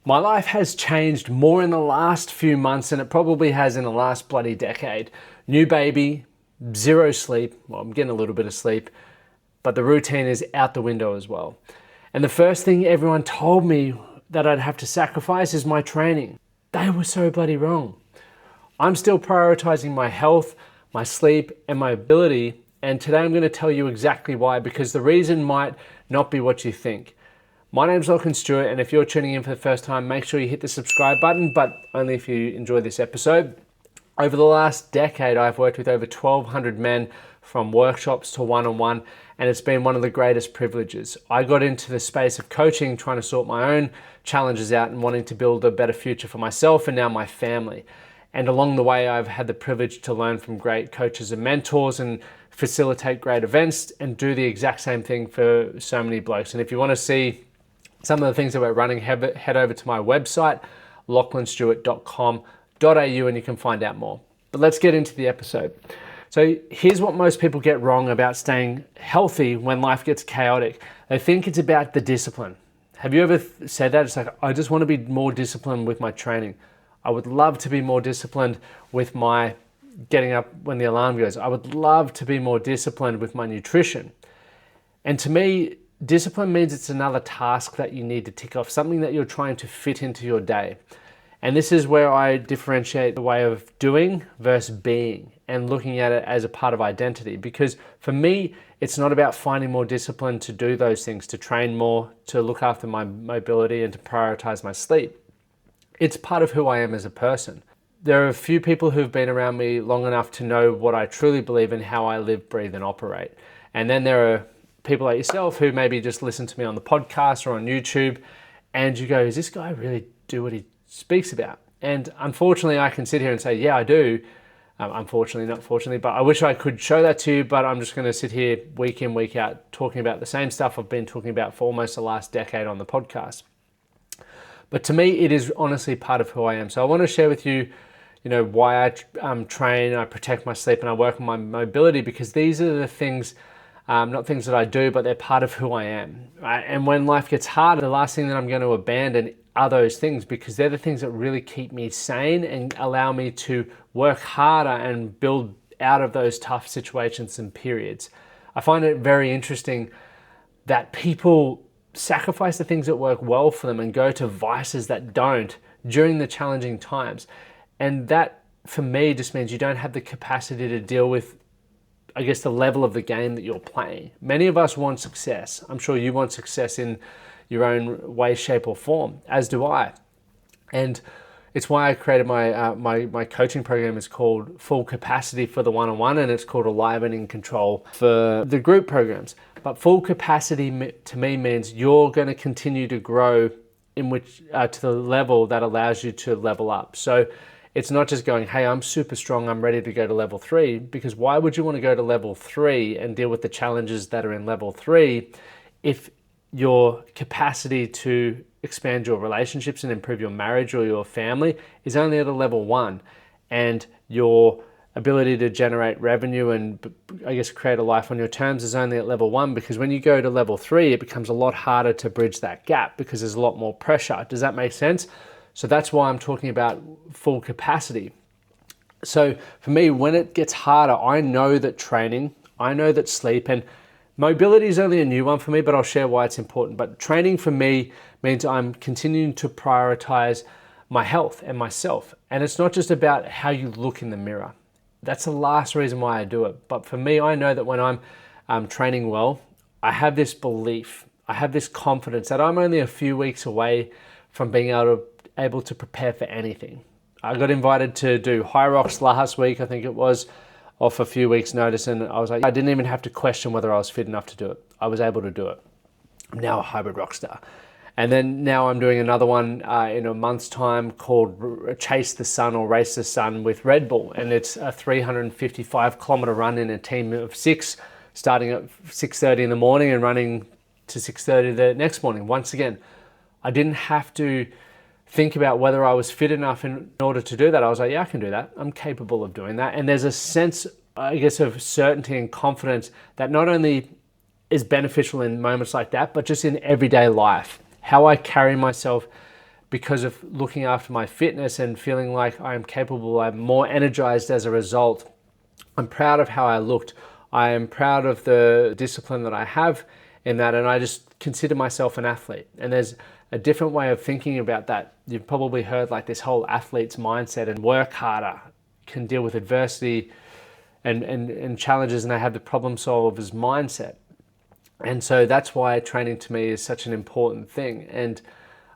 My life has changed more in the last few months than it probably has in the last bloody decade. New baby, zero sleep. Well, I'm getting a little bit of sleep, but the routine is out the window as well. And the first thing everyone told me that I'd have to sacrifice is my training. They were so bloody wrong. I'm still prioritizing my health, my sleep, and my ability. And today I'm going to tell you exactly why, because the reason might not be what you think. My name's Lachlan, Stuart, and if you're tuning in for the first time, make sure you hit the subscribe button, but only if you enjoy this episode. Over the last decade, I've worked with over 1,200 men from workshops to one-on-one, and it's been one of the greatest privileges. I got into the space of coaching, trying to sort my own challenges out and wanting to build a better future for myself and now my family. And along the way, I've had the privilege to learn from great coaches and mentors and facilitate great events and do the exact same thing for so many blokes. And if you want to see some of the things that we're running, head over to my website, lachlanstuart.com.au, and you can find out more. But let's get into the episode. So here's what most people get wrong about staying healthy when life gets chaotic. They think it's about the discipline. Have you ever said that? It's like, I just want to be more disciplined with my training. I would love to be more disciplined with my getting up when the alarm goes. I would love to be more disciplined with my nutrition. And to me, discipline means it's another task that you need to tick off, something that you're trying to fit into your day. And this is where I differentiate the way of doing versus being and looking at it as a part of identity. Because for me, it's not about finding more discipline to do those things, to train more, to look after my mobility and to prioritize my sleep. It's part of who I am as a person. There are a few people who've been around me long enough to know what I truly believe in, how I live, breathe, and operate. And then there are people like yourself who maybe just listen to me on the podcast or on YouTube, and you go, does this guy really do what he speaks about? And unfortunately, I can sit here and say, yeah, I do. Unfortunately, not fortunately, but I wish I could show that to you, but I'm just going to sit here week in, week out, talking about the same stuff I've been talking about for almost the last decade on the podcast. But to me, it is honestly part of who I am. So I want to share with you, why I train, I protect my sleep, and I work on my mobility, because these are the things, not things that I do, but they're part of who I am. Right? And when life gets hard, the last thing that I'm going to abandon are those things, because they're the things that really keep me sane and allow me to work harder and build out of those tough situations and periods. I find it very interesting that people sacrifice the things that work well for them and go to vices that don't during the challenging times. And that, for me, just means you don't have the capacity to deal with, I guess, the level of the game that you're playing. Many of us want success. I'm sure you want success in your own way, shape, or form, as do I. And it's why I created my coaching program. Is called Full Capacity for the one-on-one, and it's called Alignment and Control for the group programs. But full capacity to me means you're going to continue to grow in which to the level that allows you to level up. So it's not just going, hey, I'm super strong, I'm ready to go to level 3, because why would you want to go to level 3 and deal with the challenges that are in level 3 if your capacity to expand your relationships and improve your marriage or your family is only at a level 1, and your ability to generate revenue and, I guess, create a life on your terms is only at level 1? Because when you go to level 3, it becomes a lot harder to bridge that gap because there's a lot more pressure. Does that make sense? So that's why I'm talking about full capacity. So for me, when it gets harder, I know that training, I know that sleep, and mobility is only a new one for me, but I'll share why it's important. But training for me means I'm continuing to prioritize my health and myself. And it's not just about how you look in the mirror. That's the last reason why I do it. But for me, I know that when I'm training well, I have this belief, I have this confidence that I'm only a few weeks away from being able to prepare for anything. I got invited to do High Rocks last week, I think it was, off a few weeks' notice, and I was like, I didn't even have to question whether I was fit enough to do it. I was able to do it. I'm now a hybrid rock star. And then now I'm doing another one in a month's time called Chase the Sun or Race the Sun with Red Bull. And it's a 355-kilometer run in a team of 6, starting at 6:30 in the morning and running to 6:30 the next morning. Once again, I didn't have to think about whether I was fit enough in order to do that. I was like, yeah, I can do that. I'm capable of doing that. And there's a sense, I guess, of certainty and confidence that not only is beneficial in moments like that, but just in everyday life. How I carry myself because of looking after my fitness and feeling like I'm capable. I'm more energized as a result. I'm proud of how I looked. I am proud of the discipline that I have in that, and I just consider myself an athlete. And there's a different way of thinking about that. You've probably heard like this whole athlete's mindset and work harder, can deal with adversity and challenges, and they have the problem solver's mindset. And so that's why training to me is such an important thing. And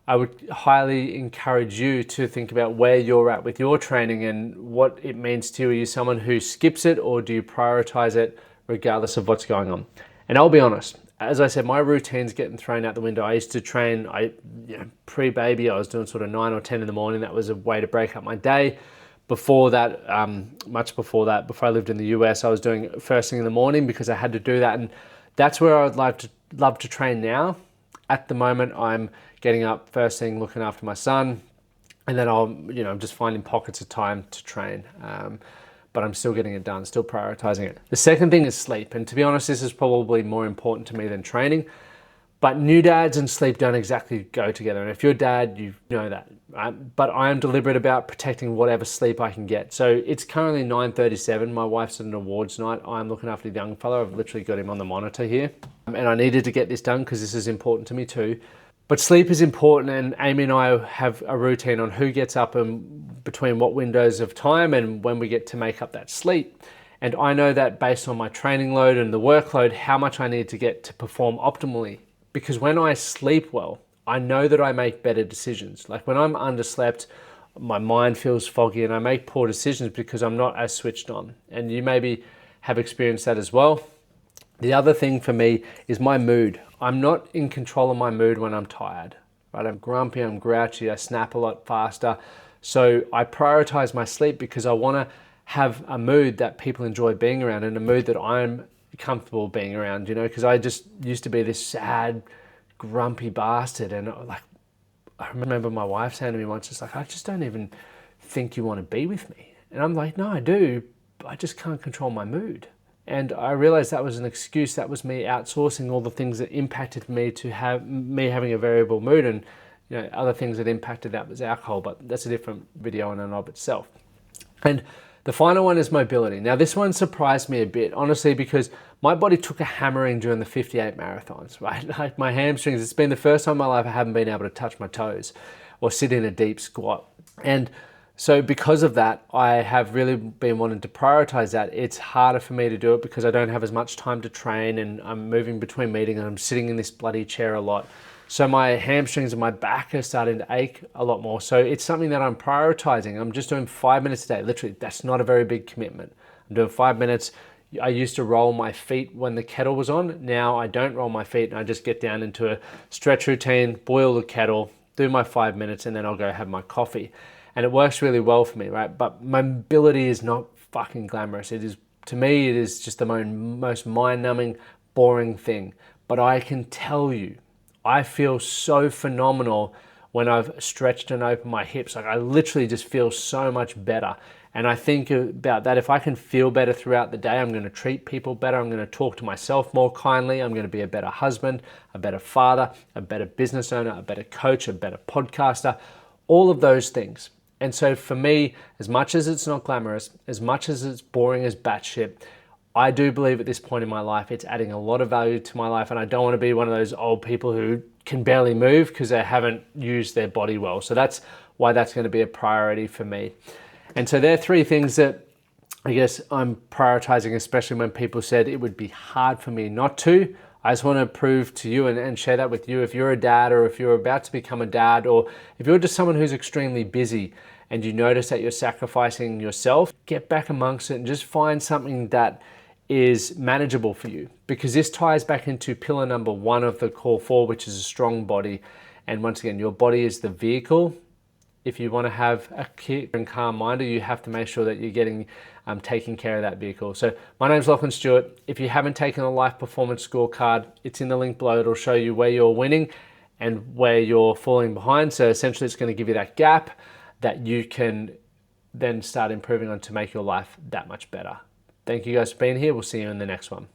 I would highly encourage you to think about where you're at with your training and what it means to you. Are you someone who skips it, or do you prioritize it regardless of what's going on? And I'll be honest, as I said, my routine's getting thrown out the window. I used to train, pre-baby, I was doing sort of 9 or 10 in the morning. That was a way to break up my day. Before that, much before that, before I lived in the US, I was doing first thing in the morning because I had to do that. And that's where I would love to train now. At the moment, I'm getting up first thing, looking after my son, and then I'm just finding pockets of time to train. But I'm still getting it done, still prioritizing it. The second thing is sleep. And to be honest, this is probably more important to me than training. But new dads and sleep don't exactly go together. And if you're a dad, you know that. Right? But I am deliberate about protecting whatever sleep I can get. So it's currently 9:37. My wife's at an awards night. I'm looking after the young fella. I've literally got him on the monitor here. And I needed to get this done because this is important to me too. But sleep is important, and Amy and I have a routine on who gets up and between what windows of time and when we get to make up that sleep. And I know that based on my training load and the workload, how much I need to get to perform optimally. Because when I sleep well, I know that I make better decisions. Like when I'm underslept, my mind feels foggy and I make poor decisions because I'm not as switched on. And you maybe have experienced that as well. The other thing for me is my mood. I'm not in control of my mood when I'm tired, right? I'm grumpy, I'm grouchy, I snap a lot faster. So I prioritize my sleep because I want to have a mood that people enjoy being around and a mood that I'm comfortable being around, because I just used to be this sad, grumpy bastard. And I remember my wife saying to me once, it's like, I just don't even think you want to be with me. And I'm like, no, I do, but I just can't control my mood. And I realized that was an excuse. That was me outsourcing all the things that impacted me to have me having a variable mood, and other things that impacted that was alcohol, but that's a different video in and of itself. And the final one is mobility. Now this one surprised me a bit, honestly, because my body took a hammering during the 58 marathons, right? Like my hamstrings, it's been the first time in my life I haven't been able to touch my toes or sit in a deep squat. And so because of that, I have really been wanting to prioritize that. It's harder for me to do it because I don't have as much time to train, and I'm moving between meetings and I'm sitting in this bloody chair a lot. So my hamstrings and my back are starting to ache a lot more. So it's something that I'm prioritizing. I'm just doing 5 minutes a day. Literally, that's not a very big commitment. I'm doing 5 minutes. I used to roll my feet when the kettle was on. Now I don't roll my feet and I just get down into a stretch routine, boil the kettle, do my 5 minutes, and then I'll go have my coffee. And it works really well for me, right? But mobility is not fucking glamorous. It is, to me, it is just the most mind-numbing, boring thing. But I can tell you, I feel so phenomenal when I've stretched and opened my hips. Like I literally just feel so much better. And I think about that. If I can feel better throughout the day, I'm going to treat people better. I'm going to talk to myself more kindly. I'm going to be a better husband, a better father, a better business owner, a better coach, a better podcaster, all of those things. And so for me, as much as it's not glamorous, as much as it's boring as batshit, I do believe at this point in my life, it's adding a lot of value to my life. And I don't want to be one of those old people who can barely move because they haven't used their body well. So that's why that's going to be a priority for me. And so there are three things that I guess I'm prioritizing, especially when people said it would be hard for me not to. I just want to prove to you and share that with you. If you're a dad, or if you're about to become a dad, or if you're just someone who's extremely busy and you notice that you're sacrificing yourself, get back amongst it and just find something that is manageable for you. Because this ties back into pillar number 1 of the Core 4, which is a strong body. And once again, your body is the vehicle. If you want to have a clear and calm mind, you have to make sure that you're getting taking care of that vehicle. So my name's Lachlan Stuart. If you haven't taken a life performance scorecard, it's in the link below. It'll show you where you're winning and where you're falling behind. So essentially it's going to give you that gap that you can then start improving on to make your life that much better. Thank you guys for being here. We'll see you in the next one.